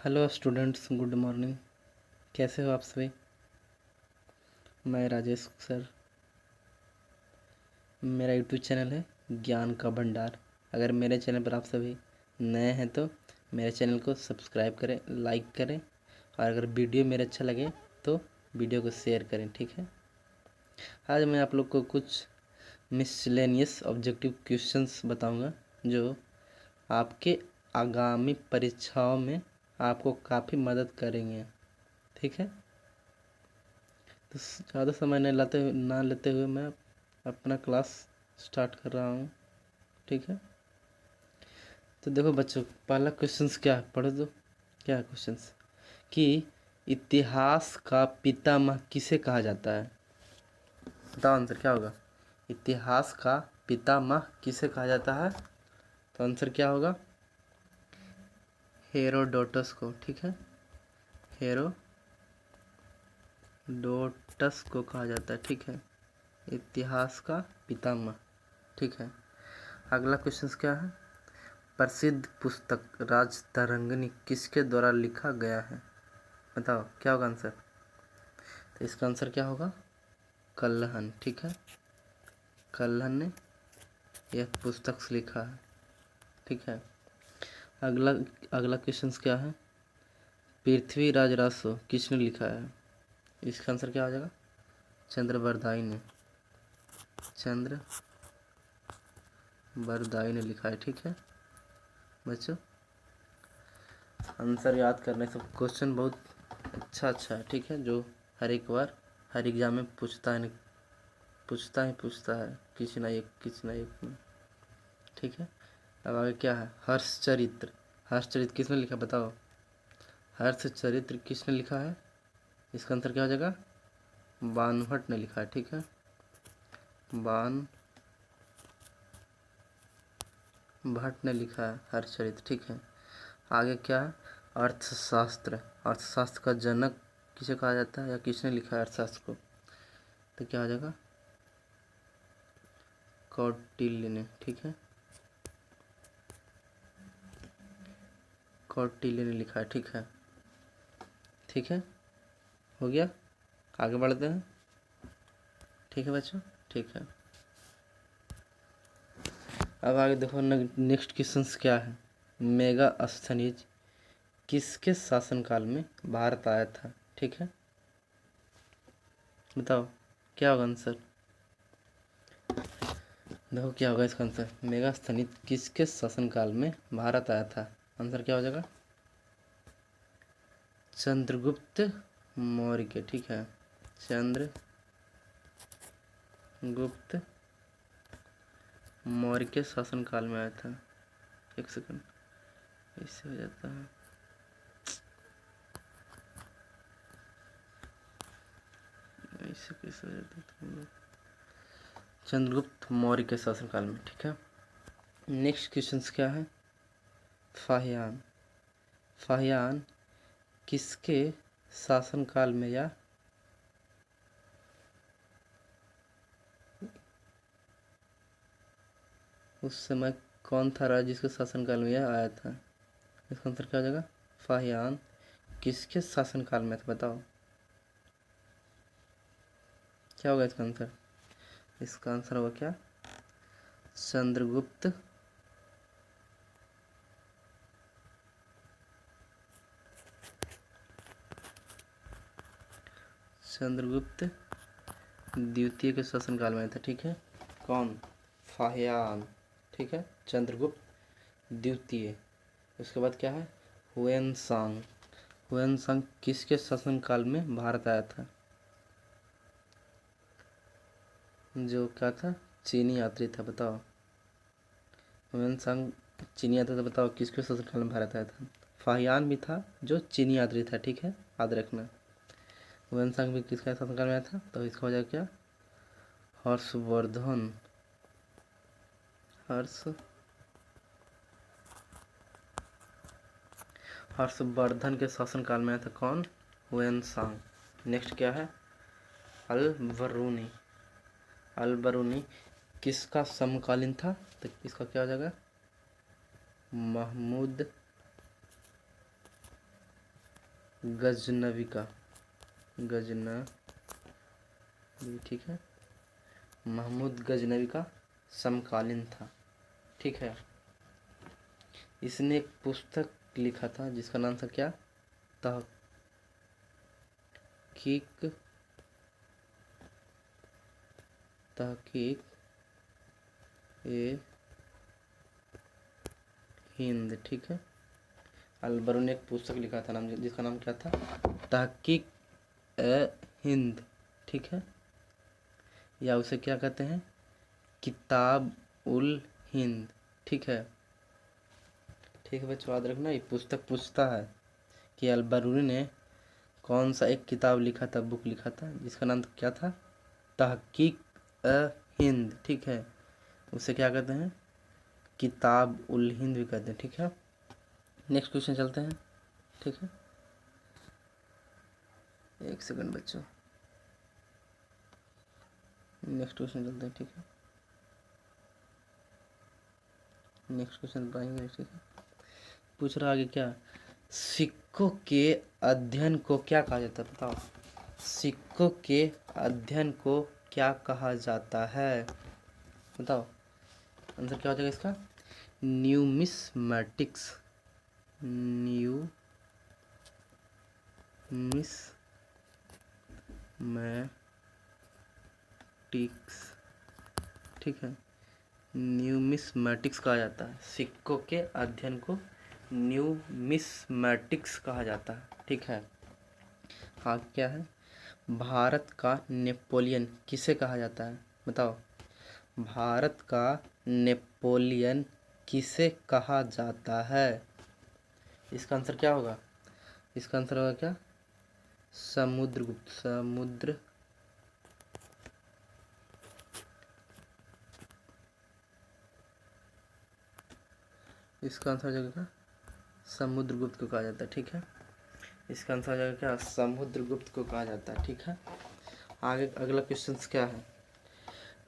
Hello students, good morning. कैसे हो आप सभी? मैं राजेश सर। मेरा यूट्यूब चैनल है ज्ञान का भंडार। अगर मेरे चैनल पर आप सभी नए हैं तो मेरे चैनल को सब्सक्राइब करें, लाइक करें, और अगर वीडियो मेरा अच्छा लगे तो वीडियो को शेयर करें। ठीक है। आज मैं आप लोग को कुछ मिसलेनियस ऑब्जेक्टिव क्वेश्चंस बताऊंगा जो आपके आगामी परीक्षाओं में आपको काफ़ी मदद करेंगे। ठीक है। तो ज़्यादा समय नहीं लेते हुए मैं अपना क्लास स्टार्ट कर रहा हूँ। ठीक है। तो देखो बच्चों, पहला क्वेश्चंस क्या है, पढ़ो तो। क्या है क्वेश्चंस कि इतिहास का पितामह किसे कहा जाता है? बताओ आंसर क्या होगा। इतिहास का पितामह किसे कहा जाता है? तो आंसर क्या होगा? हेरोडोटस को। ठीक है। हेरोडोटस को कहा जाता है। ठीक है, इतिहास का पितामह। ठीक है। अगला क्वेश्चन क्या है? प्रसिद्ध पुस्तक राजतरंगिणी किसके द्वारा लिखा गया है? बताओ क्या होगा आंसर। तो इसका आंसर क्या होगा? कल्हन। ठीक है, कल्हन ने यह पुस्तक लिखा है। ठीक है। अगला अगला क्वेश्चन क्या है? पृथ्वीराज रासो किसने लिखा है? इसका आंसर क्या हो जाएगा? चंद्रबरदाई ने। चंद्रबरदाई ने लिखा है। ठीक है बच्चों, आंसर याद करने से क्वेश्चन बहुत अच्छा है। ठीक है, जो हर एक बार हर एग्जाम में पूछता है किसी ना एक में। ठीक है। अब आगे क्या है? हर्षचरित्र किसने लिखा? बताओ, हर्षचरित्र किसने लिखा है? इसका आंसर क्या हो जाएगा? बाणभट्ट ने लिखा है। ठीक है, बाणभट्ट ने लिखा है हर्षचरित्र। ठीक है। आगे क्या है? अर्थशास्त्र का जनक किसे कहा जाता है, या किसने लिखा है अर्थशास्त्र को? तो क्या हो जाएगा? कौटिल्य ने। ठीक है, कौटिल्य ने लिखा है। ठीक है। ठीक है, हो गया। आगे बढ़ते हैं। ठीक है बच्चों। ठीक है। अब आगे देखो, नेक्स्ट क्वेश्चन क्या है? मेगास्थनीज किसके शासनकाल में भारत आया था? ठीक है, बताओ क्या होगा आंसर। देखो क्या होगा इसका आंसर। मेगास्थनीज किसके शासनकाल में भारत आया था? आंसर क्या हो जाएगा? चंद्रगुप्त मौर्य के। ठीक है, चंद्रगुप्त मौर्य के शासनकाल में आया था। एक सेकंड, इससे हो जाता है। ऐसे कैसे हो जाता है तुम लोग? चंद्रगुप्त मौर्य के शासनकाल में। ठीक है। नेक्स्ट क्वेश्चन क्या है? फाहियान फाहियान किसके शासनकाल में या उस समय कौन था राज्य जिसके शासनकाल में यह आया था? इसका आंसर क्या हो जाएगा? फाहियान किसके शासनकाल में था? बताओ क्या होगा इसका आंसर। इसका आंसर होगा क्या? चंद्रगुप्त चंद्रगुप्त द्वितीय के शासनकाल में था। ठीक है, कौन? फाहियान। ठीक है, चंद्रगुप्त द्वितीय। उसके बाद क्या है? हुएनसांग हुएनसांग किसके शासनकाल में भारत आया था? जो क्या था? चीनी यात्री था। बताओ, हुएनसांग चीनी यात्री था। बताओ किसके शासनकाल में भारत आया था? फाहियान भी था जो चीनी यात्री था। ठीक है, याद रखना। हुएनसांग भी किसका शासनकाल में आया था? तो इसका हो जाएगा क्या? हर्षवर्धन हर्षवर्धन के शासनकाल में आया था। कौन? हुएनसांग। नेक्स्ट क्या है? अल बरूनी किसका समकालीन था? तो इसका क्या हो जाएगा? महमूद गजनवी का, गजनवी, ठीक है, महमूद गजनवी का समकालीन था, ठीक है। इसने एक पुस्तक लिखा था जिसका नाम था क्या, तहकीक तहकीक ए हिंद, ठीक है। अलबरू ने एक पुस्तक लिखा था नाम जिसका नाम क्या था, तहकीक ए हिंद, ठीक है, या उसे क्या कहते हैं, किताब उल हिंद, ठीक है। ठीक है बच्चों, याद रखना ये पुस्तक पूछता है कि अलबरूनी ने कौन सा एक किताब लिखा था, बुक लिखा था जिसका नाम क्या था, तहकीक ए हिंद, ठीक है। उसे क्या कहते हैं, किताब उल हिंद भी कहते हैं, ठीक है। नेक्स्ट क्वेश्चन चलते हैं, ठीक है। एक सेकंड बच्चों, नेक्स्ट क्वेश्चन चलते हैं, ठीक है। नेक्स्ट क्वेश्चन पढ़ाएंगे, ठीक है। पूछ रहा आगे क्या, सिक्कों के अध्ययन को क्या कहा जाता है, बताओ। सिक्कों के अध्ययन को क्या कहा जाता है, बताओ। आंसर क्या हो जाएगा इसका, न्यूमिस्मैटिक्स, न्यूमिस्मैटिक्स, ठीक है। न्यूमिस्मैटिक्स कहा जाता है, सिक्कों के अध्ययन को न्यूमिस्मैटिक्स कहा जाता है, ठीक है। हाँ क्या है, भारत का नेपोलियन किसे कहा जाता है, बताओ। भारत का नेपोलियन किसे कहा जाता है, इसका आंसर क्या होगा, इसका आंसर होगा क्या, समुद्रगुप्त, इसका आंसर हो जाएगा क्या, समुद्रगुप्त को कहा जाता है, ठीक है। इसका आंसर हो जाएगा क्या, समुद्रगुप्त को कहा जाता है, ठीक है। आगे अगला क्वेश्चन क्या है,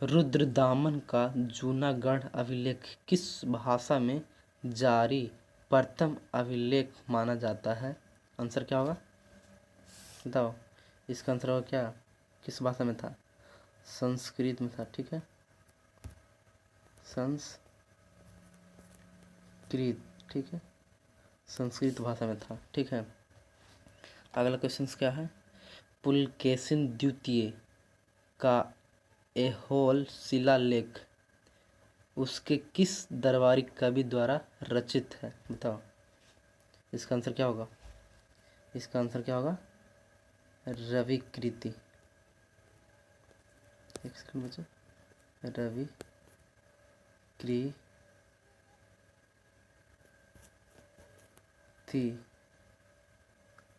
रुद्रदामन का जूनागढ़ अभिलेख किस भाषा में जारी प्रथम अभिलेख माना जाता है, आंसर क्या होगा, बताओ। इसका आंसर होगा क्या, किस भाषा में था, संस्कृत में था, ठीक है, संस्कृत, ठीक है, संस्कृत भाषा में था, ठीक है। अगला क्वेश्चन क्या है, पुलकेशिन द्वितीय का ऐहोल शिलालेख उसके किस दरबारी कवि द्वारा रचित है, बताओ। इसका आंसर क्या होगा, इसका आंसर क्या होगा, रवि कृति, एक सेकंड बच्चों, रवि कृति,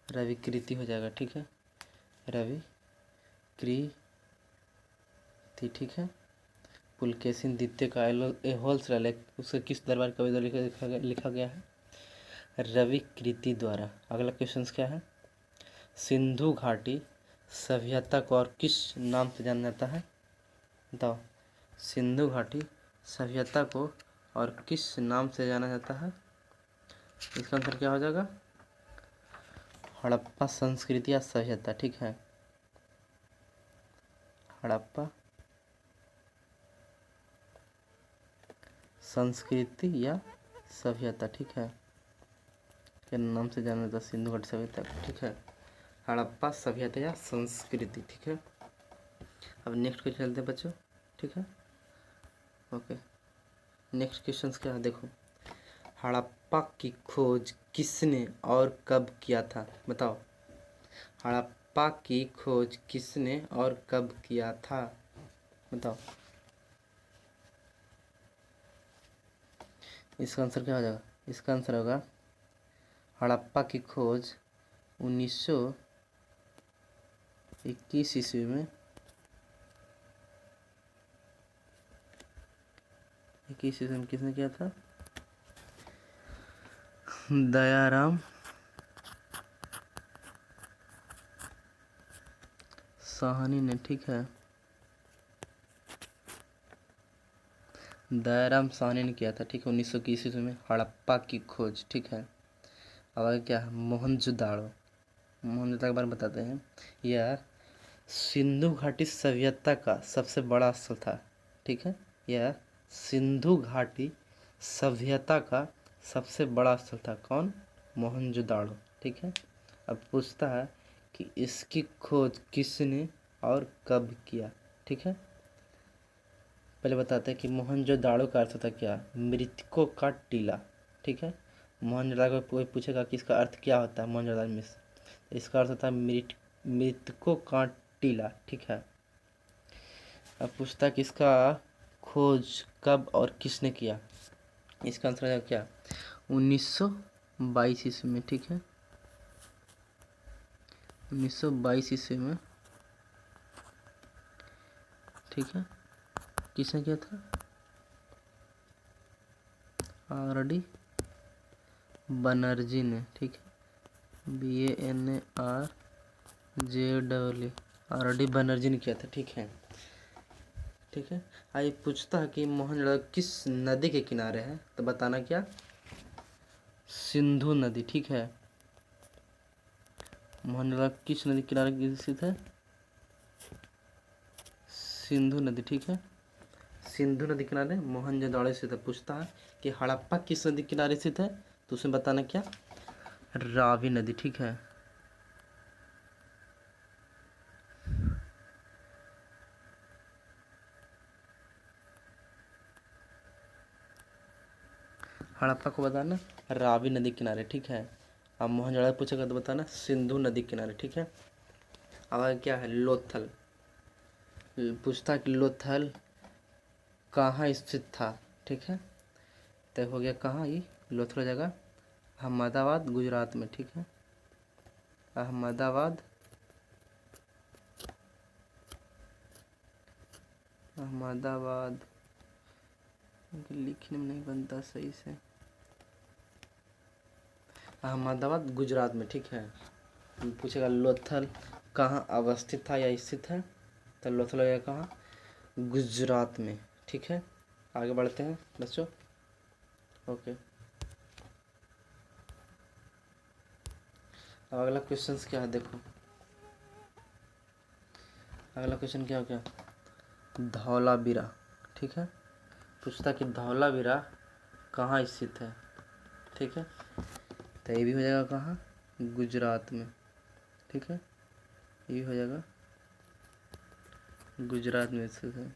रवि कृति हो जाएगा, ठीक है, रवि कृति, ठीक है। पुलकेशिन द्वितीय का ऐहोल शिलालेख उसके किस दरबार कवि द्वारा लिखा गया है, रवि कृति द्वारा। अगला क्वेश्चन क्या है, सिंधु घाटी सभ्यता को और किस नाम से जाना जाता है, बताओ। सिंधु घाटी सभ्यता को और किस नाम से जाना जाता है, इसका आंसर क्या हो जाएगा, हड़प्पा संस्कृति या सभ्यता, ठीक है, हड़प्पा संस्कृति या सभ्यता, ठीक है, के नाम से जाना जाता है सिंधु घाटी सभ्यता, ठीक है, हड़प्पा सभ्यता या संस्कृति, ठीक है। अब नेक्स्ट क्वेश्चन चलते हैं बच्चों, ठीक है, ओके। नेक्स्ट क्वेश्चन क्या है, देखो, हड़प्पा की खोज किसने और कब किया था, बताओ। हड़प्पा की खोज किसने और कब किया था, बताओ। इसका आंसर क्या हो जाएगा, इसका आंसर होगा हड़प्पा की खोज 1921 ईस्वी में, 21 ईस्वी में किसने किया था, दयाराम साहनी ने, ठीक है, दयाराम साहनी ने किया था, ठीक है, 1921 ईस्वी में हड़प्पा की खोज, ठीक है। अब आगे क्या है, मोहनजोदाड़ो, मोहनजोदड़ो के बारे में बताते हैं। यह सिंधु घाटी सभ्यता का सबसे बड़ा स्थल था। ठीक है, यह सिंधु घाटी सभ्यता का सबसे बड़ा स्थल था। कौन? मोहनजोदड़ो। ठीक है, अब पूछता है कि इसकी खोज किसने और कब किया। ठीक है, पहले बताते हैं कि मोहनजोदड़ो का अर्थ था क्या? मृतकों का टीला। ठीक है, मोहनजोदड़ो को कोई पूछेगा कि इसका अर्थ क्या होता है मोहनजोदड़ो में, इसका अर्थ होता है मृतकों का टीला। ठीक है, अब पूछता है कि इसका खोज कब और किसने किया। इसका आंसर है क्या? 1922 ईस्वी में। ठीक है, 1922 ईस्वी में। ठीक है, किसने किया था? आर.डी. बनर्जी ने। ठीक है, BANARJEE, आर.डी. बनर्जी ने किया था। ठीक है, ठीक है, आइए पूछता है कि मोहनजोदड़ो किस नदी के किनारे है, तो बताना क्या? सिंधु नदी। ठीक है, मोहनजोदड़ो किस नदी के किनारे स्थित है? सिंधु नदी। ठीक है, सिंधु नदी किनारे मोहनजोदड़ो स्थित है। पूछता है कि हड़प्पा किस नदी किनारे स्थित है, तो उसमें बताना क्या? रावी नदी। ठीक है, हड़प्पा को बताना रावी नदी किनारे। ठीक है, अब मोहनजोदड़ो पूछेगा तो बताना सिंधु नदी किनारे। ठीक है, अब आगे क्या है? लोथल। पूछता है कि लोथल कहाँ स्थित था। ठीक है, तय हो गया कहाँ ये लोथल जगह? अहमदाबाद, गुजरात में। ठीक है, अहमदाबाद, अहमदाबाद लिखने में नहीं बनता सही से, अहमदाबाद गुजरात में। ठीक है, पूछेगा लोथल कहाँ अवस्थित था या स्थित है, तो लोथल है कहाँ? गुजरात में। ठीक है, आगे बढ़ते हैं बच्चों। ओके, अब अगला क्वेश्चन क्या है देखो। अगला क्वेश्चन क्या हो गया? धौलावीरा। ठीक है, पूछता कि धौलावीरा कहाँ स्थित है। ठीक है, तो ये भी हो जाएगा कहाँ? गुजरात में। ठीक है, ये भी हो जाएगा गुजरात में स्थित है,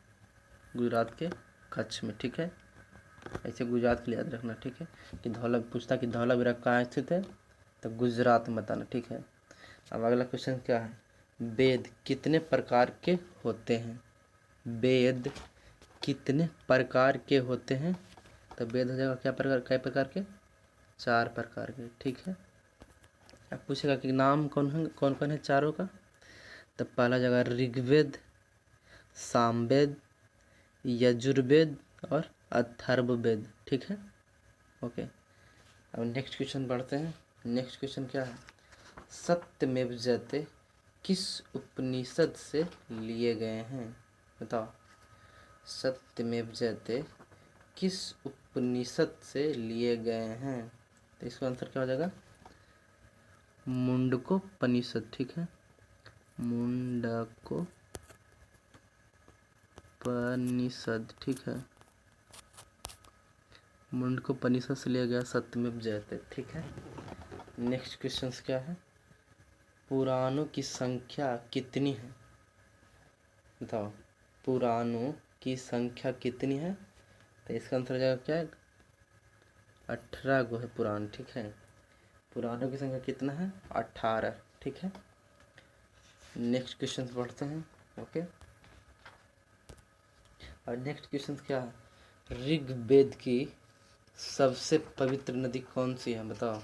गुजरात के कच्छ में। ठीक है, ऐसे गुजरात के लिए याद रखना। ठीक है, कि पूछता कि धौलावीरा कहाँ स्थित है, तो गुजरात में बताना। ठीक है, अब अगला क्वेश्चन क्या है? वेद कितने प्रकार के होते हैं? वेद कितने प्रकार के होते हैं, तो वेद हो जाएगा क्या प्रकार के? 4 प्रकार के। ठीक है, अब पूछेगा कि नाम कौन कौन है चारों का, तो पहला जगह ऋग्वेद, सामवेद, यजुर्वेद और अथर्ववेद। ठीक है, ओके, अब नेक्स्ट क्वेश्चन बढ़ते हैं। नेक्स्ट क्वेश्चन क्या है? सत्यमेव जयते किस उपनिषद से लिए गए हैं, बताओ। सत्यमेव जयते किस उपनिषद से लिए गए हैं, तो इसका आंसर क्या हो जाएगा? मुंडकोपनिषद। ठीक है, मुंडकोपनिषद। ठीक है, मुंडकोपनिषद से लिया गया सत्यमेव जयते। ठीक है, नेक्स्ट क्वेश्चन क्या है? पुराणों की संख्या कितनी है, बताओ। पुराणों की संख्या कितनी है, तो इसका आंसर हो जाएगा क्या? 18 गो है पुराण। ठीक है, पुराणों की संख्या कितना है? 18। ठीक है, नेक्स्ट क्वेश्चन पढ़ते हैं। ओके, और नेक्स्ट क्वेश्चन क्या है? ऋग्वेद की सबसे पवित्र नदी कौन सी है, बताओ।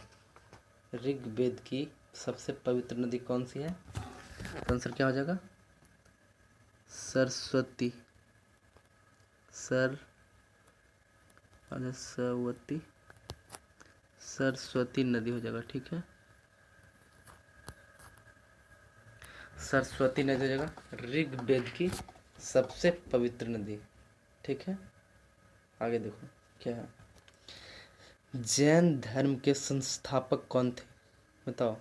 ऋग्वेद की सबसे पवित्र नदी कौन सी है, तो आंसर क्या हो जाएगा? सरस्वती। सरस्वती नदी हो जाएगा। ठीक है, सरस्वती नदी हो जाएगा ऋग्वेद की सबसे पवित्र नदी। ठीक है, आगे देखो क्या है? जैन धर्म के संस्थापक कौन थे, बताओ।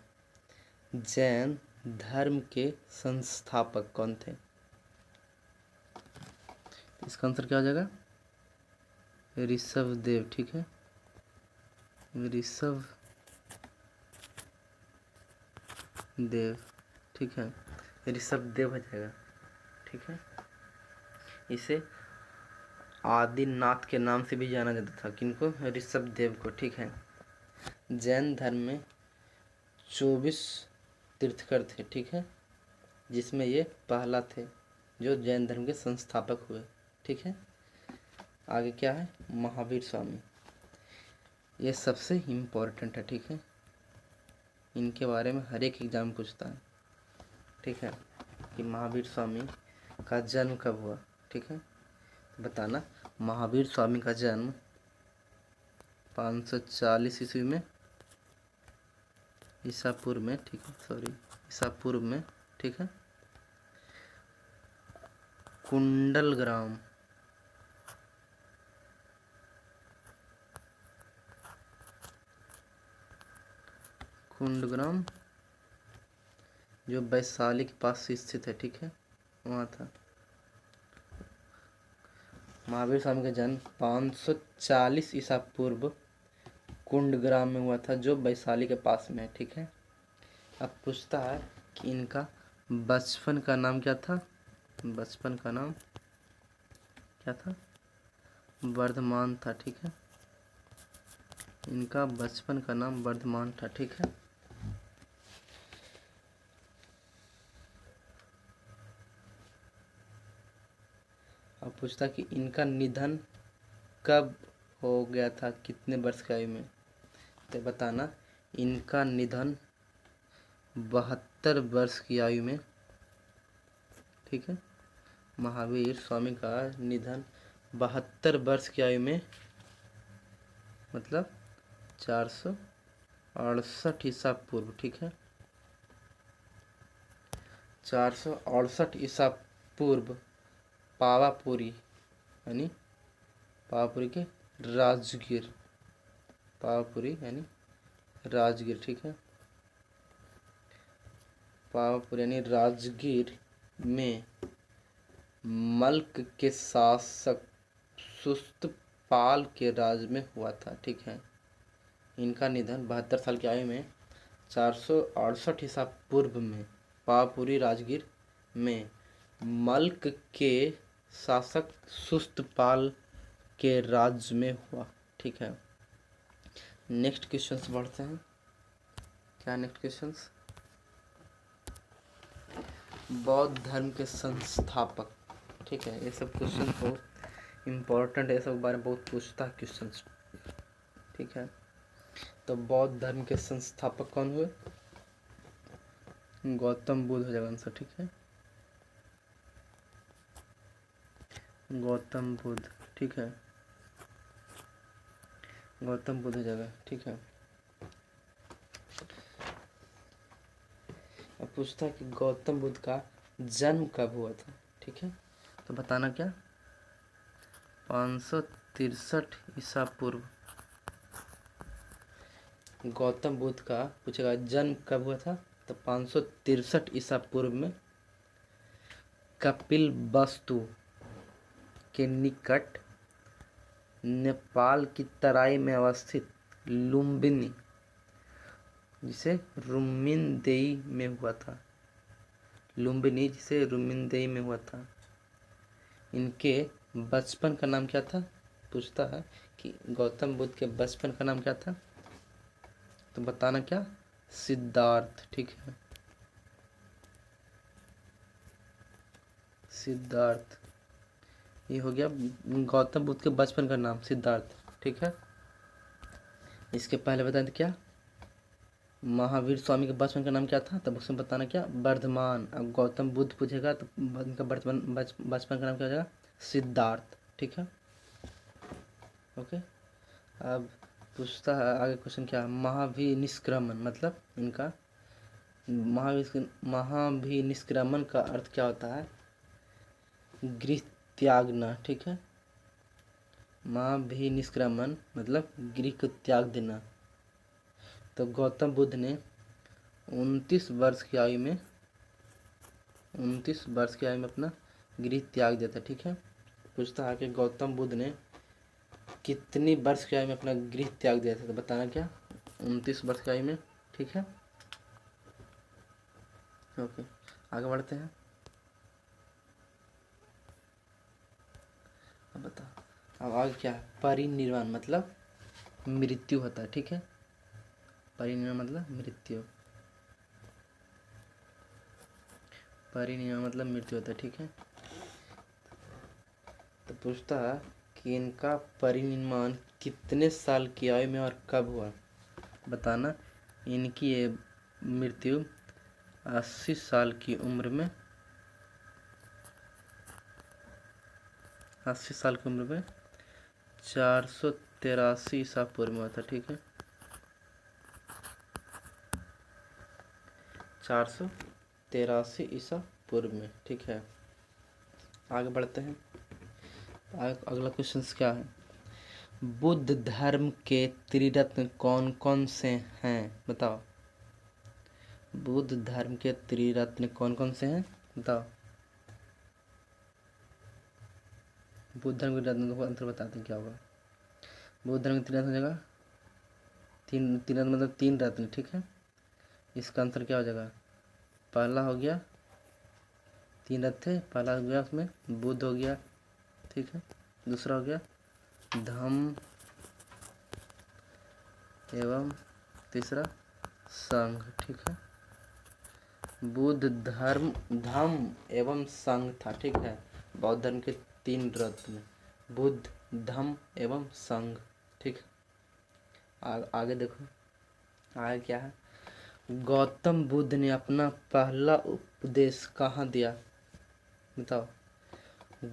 जैन धर्म के संस्थापक कौन थे? इसका आंसर क्या हो जाएगा? ऋषभ देव। ठीक है, ऋषभ देव। ठीक है, ऋषभ देव हो जाएगा। ठीक है, इसे आदिनाथ के नाम से भी जाना जाता था। किनको? ऋषभ देव को। ठीक है, जैन धर्म में 24 तीर्थकर थे। ठीक है, जिसमें ये पहला थे जो जैन धर्म के संस्थापक हुए। ठीक है, आगे क्या है? महावीर स्वामी। ये सबसे इम्पोर्टेंट है। ठीक है, इनके बारे में हर एक एग्जाम पूछता है। ठीक है, कि महावीर स्वामी का जन्म कब हुआ? ठीक है, बताना। महावीर स्वामी का जन्म 540 ईस्वी में, ईसा पूर्व में। ठीक है, सॉरी, ईसा पूर्व में। ठीक है, कुंडलग्राम, कुंडग्राम जो वैशाली के पास स्थित है। ठीक है, वहाँ था। महावीर स्वामी का जन्म 540 ईसा पूर्व कुंडग्राम में हुआ था, जो वैशाली के पास में है। ठीक है, अब पूछता है कि इनका बचपन का नाम क्या था? बचपन का नाम क्या था? वर्धमान था। ठीक है, इनका बचपन का नाम वर्धमान था। ठीक है, अब पूछता कि इनका निधन कब हो गया था, कितने वर्ष की आयु में? तो बताना। इनका निधन 72 वर्ष की आयु में। ठीक है, महावीर स्वामी का निधन 72 वर्ष की आयु में, मतलब 468 ईसा पूर्व। ठीक है, 468 ईसा पूर्व पावापुरी, यानी पावापुरी के राजगीर, पावापुरी यानी राजगीर। ठीक है, पावापुरी यानी राजगीर में मल्क के शासक सुस्तपाल के राज में हुआ था। ठीक है, इनका निधन 72 साल की आयु में 468 ईसा पूर्व में पावापुरी राजगीर में मल्क के शासक सुस्तपाल के राज्य में हुआ। ठीक है, नेक्स्ट क्वेश्चंस बढ़ते हैं। क्या नेक्स्ट क्वेश्चंस? बौद्ध धर्म के संस्थापक। ठीक है, ये सब क्वेश्चन बहुत इम्पोर्टेंट है, ये सब बारे में बहुत पूछता है क्वेश्चंस। ठीक है, तो बौद्ध धर्म के संस्थापक कौन हुए? गौतम बुद्ध हो जाएगा आंसर। ठीक है, गौतम बुद्ध। ठीक है, गौतम बुद्ध हो जाएगा। ठीक है, अब पूछता है कि गौतम बुद्ध का जन्म कब हुआ था? ठीक है, तो बताना क्या? 563 ईसा पूर्व। गौतम बुद्ध का पूछेगा जन्म कब हुआ था, तो 563 ईसा पूर्व में कपिलवस्तु के निकट नेपाल की तराई में अवस्थित लुम्बिनी, जिसे रुम्मिनदेई में हुआ था। लुम्बिनी जिसे रुम्मिनदेई में हुआ था। इनके बचपन का नाम क्या था? पूछता है कि गौतम बुद्ध के बचपन का नाम क्या था, तो बताना क्या? सिद्धार्थ। ठीक है, सिद्धार्थ। ये हो गया गौतम बुद्ध के बचपन का नाम सिद्धार्थ। ठीक है, इसके पहले बताएं तो क्या? महावीर स्वामी के बचपन का नाम क्या था, तब उसमें बताना क्या? वर्धमान। अब गौतम बुद्ध पूछेगा तो उनका बचपन का नाम क्या हो जाएगा? सिद्धार्थ। ठीक है, ओके। अब पूछता है आगे क्वेश्चन क्या? महाभिनिष्क्रमण, मतलब इनका महाभिनिष्क्रमण का अर्थ क्या होता है? गृह त्यागना। ठीक है, महाभिनिष्क्रमण मतलब गृह को त्याग देना। तो गौतम बुद्ध ने 29 वर्ष की आयु में 29 वर्ष की आयु में अपना गृह त्याग दिया था। ठीक है, पूछता है कि गौतम बुद्ध ने कितनी वर्ष की आयु में अपना गृह त्याग दिया था, तो बताना क्या, 29 वर्ष की आयु में। ठीक है, ओके, आगे बढ़ते हैं। अब बता, अब आगे क्या है, परिनिर्वाण मतलब मृत्यु होता है। ठीक है, परिनिर्वाण मतलब मृत्यु, परिनिर्वाण मतलब मृत्यु होता है। ठीक है, तो पूछता है कि इनका परिनिर्वाण कितने साल की आयु में और कब हुआ, बताना। इनकी ये मृत्यु 80 साल की उम्र में, 80 साल की उम्र में 483 ईसा पूर्व में हुआ था। ठीक है, 483 ईसा पूर्व में। ठीक है, आगे बढ़ते हैं। अगला क्वेश्चन क्या है, बुद्ध धर्म के त्रिरत्न कौन कौन से हैं, बताओ। बुद्ध धर्म के त्रिरत्न कौन कौन से हैं, बताओ। बुद्ध धर्म के रत्न को अंतर बताते हैं क्या होगा। बुद्ध धर्म के त्रिरत्न हो जाएगा तीन, तीन रत्न मतलब 3 रत्न। ठीक है, इसका आंसर क्या हो जाएगा, पहला हो गया, 3 रत्न थे, पहला हो गया उसमें बुद्ध हो गया। ठीक है, दूसरा हो गया धम्म एवं तीसरा संघ। ठीक है, बुद्ध धर्म धम्म एवं संघ था। ठीक है, बौद्ध धर्म के 3 रत्न, बुद्ध धम्म एवं संघ। ठीक है, आगे देखो, आगे क्या है, गौतम बुद्ध ने अपना पहला उपदेश कहाँ दिया, बताओ।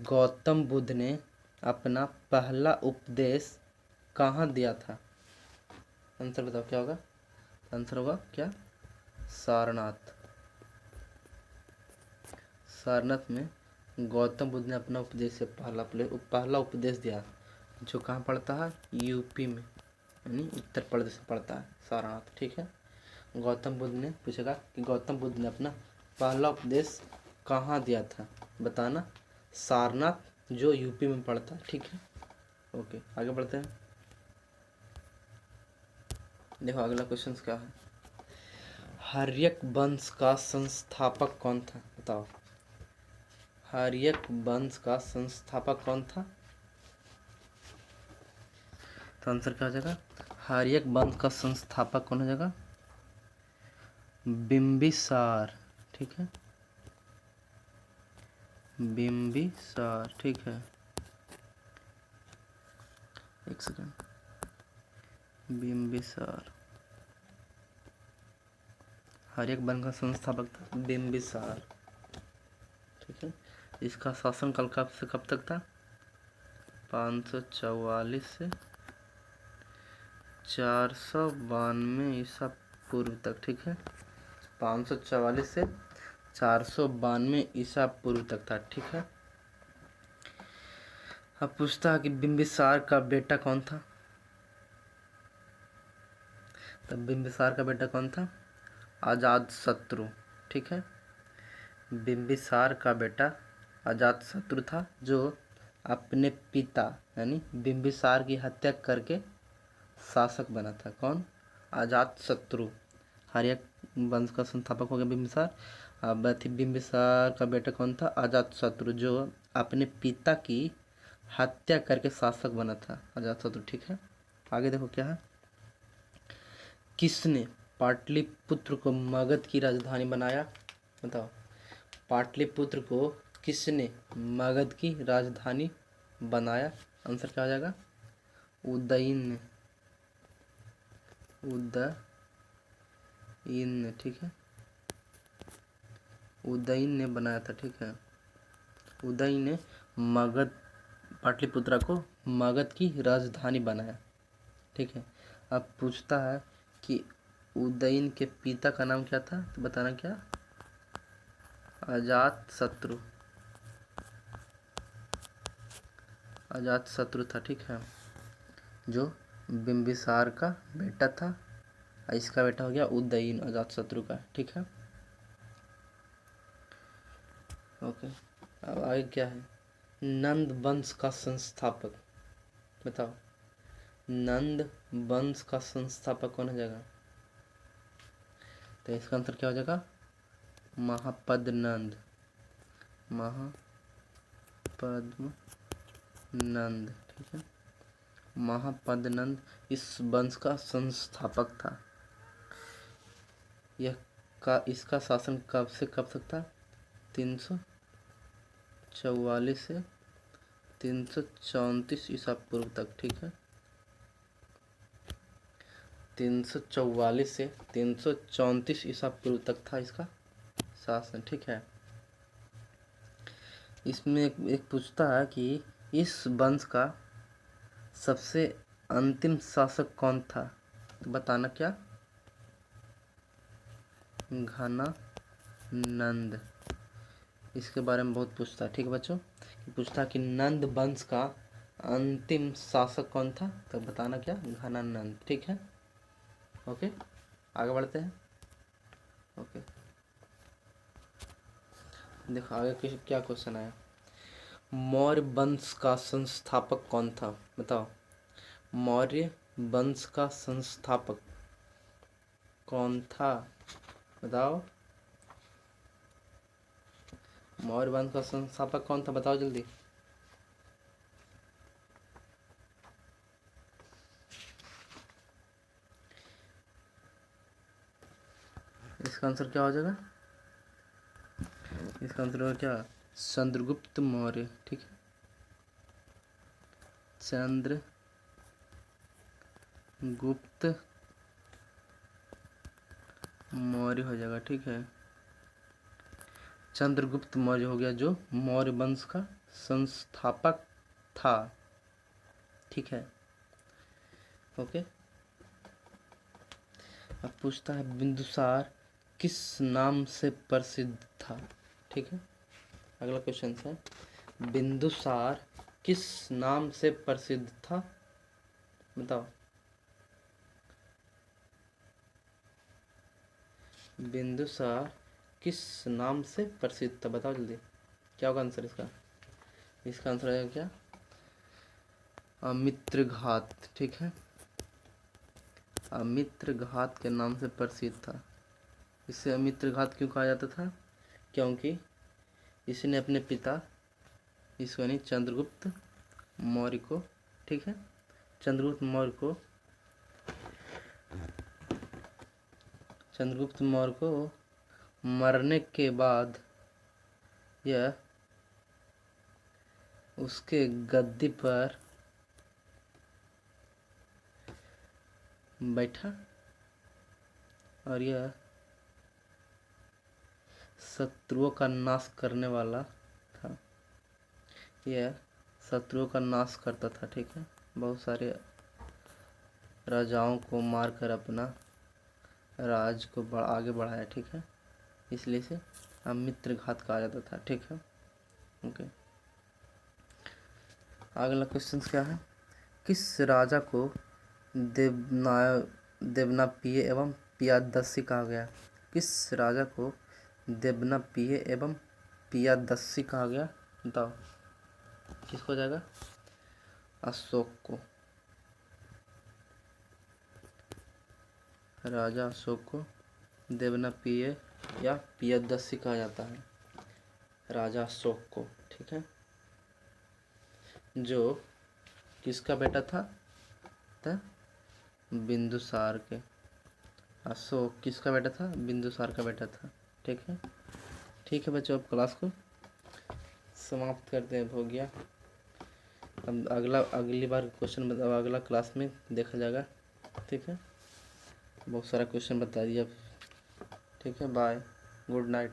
गौतम बुद्ध ने अपना पहला उपदेश कहाँ दिया था, आंसर बताओ क्या होगा, आंसर होगा क्या, सारनाथ। सारनाथ में गौतम बुद्ध ने अपना उपदेश से पहला उपदेश दिया, जो कहाँ पड़ता है, यूपी में, यानी उत्तर प्रदेश में पड़ता है सारनाथ। ठीक है, गौतम बुद्ध ने पूछेगा कि गौतम बुद्ध ने अपना पहला उपदेश कहाँ दिया था, बताना, सारनाथ जो यूपी में पड़ता है। ठीक है, ओके, आगे बढ़ते हैं। देखो अगला क्वेश्चन क्या है, हर्यक वंश का संस्थापक कौन था, बताओ। हर्यक वंश का संस्थापक कौन था, तो आंसर क्या हो जाएगा, हर्यक वंश का संस्थापक कौन हो जाएगा, बिंबिसार। ठीक है, बिंबिसार। ठीक है, एक सेकंड, बिंबिसार, हर्यक वंश का संस्थापक था बिंबिसार। ठीक है, इसका शासनकाल कब से कब तक था, 544 से 492 ईसा पूर्व तक। ठीक है, 544 से 492 ईसा पूर्व तक था। ठीक है, अब पूछता है कि बिंबिसार का बेटा कौन था, तब बिंबिसार का बेटा कौन था, अजातशत्रु। ठीक है, बिंबिसार का बेटा अजातशत्रु था, जो अपने पिता यानी बिंबिसार की हत्या करके शासक बना था। कौन, अजातशत्रु। हर्यक वंश का संस्थापक हो गया बिंबिसार। अब बिंबिसार का बेटा कौन था, अजातशत्रु, जो अपने पिता की हत्या करके शासक बना था, अजातशत्रु। ठीक है, आगे देखो क्या है, किसने पाटलिपुत्र को मगध की राजधानी बनाया, बताओ। पाटलिपुत्र को किसने मगध की राजधानी बनाया, आंसर क्या हो जाएगा, उदयन ने, उदयन ने। ठीक है, उदयन ने बनाया था। ठीक है, उदयन ने मगध, पाटलिपुत्रा को मगध की राजधानी बनाया। ठीक है, अब पूछता है कि उदयन के पिता का नाम क्या था, तो बताना क्या, अजातशत्रु, अजातशत्रु था। ठीक है, जो बिंबिसार का बेटा था और इसका बेटा हो गया उदयन अजातशत्रु का। ठीक है, ओके। अब आगे क्या है, नंद वंश का संस्थापक बताओ, नंद वंश का संस्थापक कौन हो जाएगा? तो इसका आंसर क्या हो जाएगा, महापद्म नंद, महापद्म नंद। ठीक है, महापद्म नंद इस वंश का संस्थापक था। इसका शासन कब से कब तक था, 344 से 334 ईसा पूर्व तक। ठीक है, 344 से 334 ईसा पूर्व तक था इसका शासन। ठीक है, इसमें एक पूछता है कि इस वंश का सबसे अंतिम शासक कौन था, तो बताना क्या, घनानंद। इसके बारे में बहुत पूछता है। ठीक है बच्चों, पूछता है कि नंद वंश का अंतिम शासक कौन था, तो बताना क्या, घनानंद। ठीक है, ओके आगे बढ़ते हैं। ओके देखो आगे क्या क्वेश्चन आया, मौर्य वंश का संस्थापक कौन था, बताओ, मौर्य वंश का संस्थापक कौन था, बताओ, मौर्य वंश का संस्थापक कौन था, बताओ जल्दी। इसका आंसर क्या हो जाएगा, इसका आंसर होगा क्या, चंद्रगुप्त मौर्य। ठीक है, चंद्रगुप्त मौर्य हो जाएगा। ठीक है, चंद्रगुप्त मौर्य हो गया जो मौर्य वंश का संस्थापक था। ठीक है, ओके। अब पूछता है बिंदुसार किस नाम से प्रसिद्ध था। ठीक है, अगला क्वेश्चन है, बिंदुसार किस नाम से प्रसिद्ध था, बताओ, बिंदुसार किस नाम से प्रसिद्ध था, बताओ जल्दी, क्या होगा आंसर इसका। इसका आंसर है क्या, अमित्रघात। ठीक है, अमित्रघात के नाम से प्रसिद्ध था। इसे अमित्रघात क्यों कहा जाता था, क्योंकि इसने अपने पिता इसको यानी चंद्रगुप्त मौर्य को, ठीक है, चंद्रगुप्त मौर्य को मरने के बाद यह उसके गद्दी पर बैठा और यह शत्रुओं का नाश करने वाला था, यह शत्रुओं का नाश करता था। ठीक है, बहुत सारे राजाओं को मारकर अपना राज को आगे बढ़ाया। ठीक है, इसलिए से अमित्रघात कहा जाता था। ठीक है, ओके। अगला क्वेश्चन क्या है, किस राजा को देवनापिय एवं पियादस्सी कहा गया, किस राजा को देवनापिय एवं पियादस्सी कहा गया, बताओ, किसको हो जाएगा, अशोक को, राजा अशोक को देवनापिय या पियादस्सी कहा जाता है, राजा अशोक को। ठीक है, जो किसका बेटा था, बिंदुसार के, अशोक किसका बेटा था, बिंदुसार का बेटा था। ठीक है, ठीक है बच्चों, अब क्लास को समाप्त करते हैं, हो गया। अब अगली बार क्वेश्चन अगला क्लास में देखा जाएगा। ठीक है, बहुत सारा क्वेश्चन बता दिया। ठीक है, बाय, गुड नाइट।